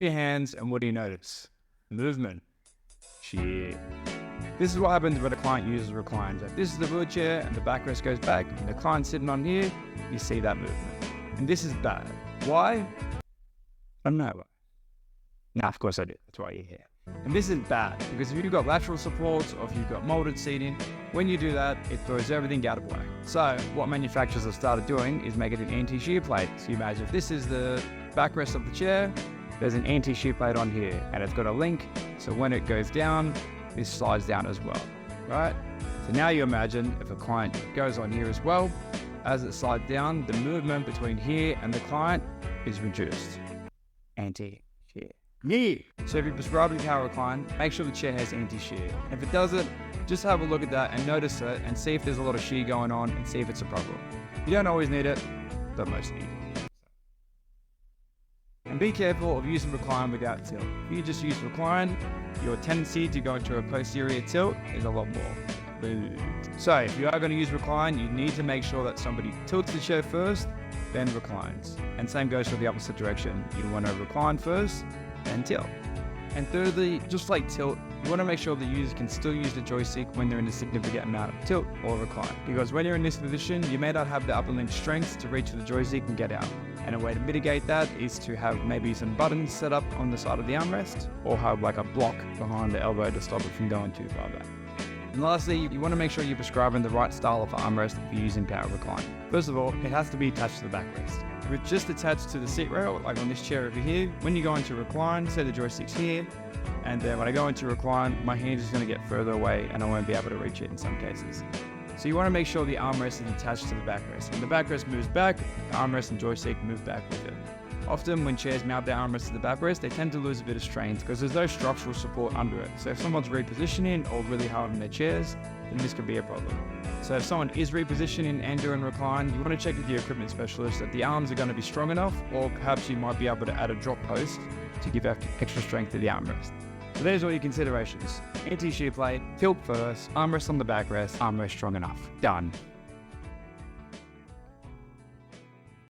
Your hands, and what do you notice? Movement. Shear. This is what happens when a client uses recline. So if this is the wheelchair and the backrest goes back and the client's sitting on here, you see that movement. And this is bad. Why? I don't know why. Nah, of course I do. That's why you're here. And this is bad because if you've got lateral supports or if you've got molded seating, when you do that, it throws everything out of whack. So what manufacturers have started doing is make it an anti-shear plate. So you imagine if this is the backrest of the chair, there's an anti-shear plate on here and it's got a link. So when it goes down, this slides down as well, right? So now you imagine if a client goes on here as well, as it slides down, the movement between here and the client is reduced. Anti-shear. Yeah. So if you're prescribing power recline, make sure the chair has anti-shear. If it doesn't, just have a look at that and notice it and see if there's a lot of shear going on and see if it's a problem. You don't always need it, but most need it. And be careful of using recline without tilt. If you just use recline, your tendency to go into a posterior tilt is a lot more. So if you are going to use recline, you need to make sure that somebody tilts the chair first, then reclines. And same goes for the opposite direction. You want to recline first, then tilt. And thirdly, just like tilt, you want to make sure the user can still use the joystick when they're in a significant amount of tilt or recline. Because when you're in this position, you may not have the upper limb strength to reach the joystick and get out. And a way to mitigate that is to have maybe some buttons set up on the side of the armrest or have like a block behind the elbow to stop it from going too far back. And lastly, you want to make sure you're prescribing the right style of armrest if you're using power recline. First of all, it has to be attached to the backrest. If it's just attached to the seat rail, like on this chair over here, when you go into recline, say the joystick's here, and then when I go into recline, my hand is going to get further away and I won't be able to reach it in some cases. So you want to make sure the armrest is attached to the backrest. When the backrest moves back, the armrest and joystick move back with it. Often when chairs mount their armrest to the backrest, they tend to lose a bit of strength because there's no structural support under it. So if someone's repositioning or really hard on their chairs, then this could be a problem. So if someone is repositioning and doing recline, you want to check with your equipment specialist that the arms are going to be strong enough, or perhaps you might be able to add a drop post to give extra strength to the armrest. So there's all your considerations. Anti-shear plate, tilt first, armrest on the backrest, armrest strong enough. Done.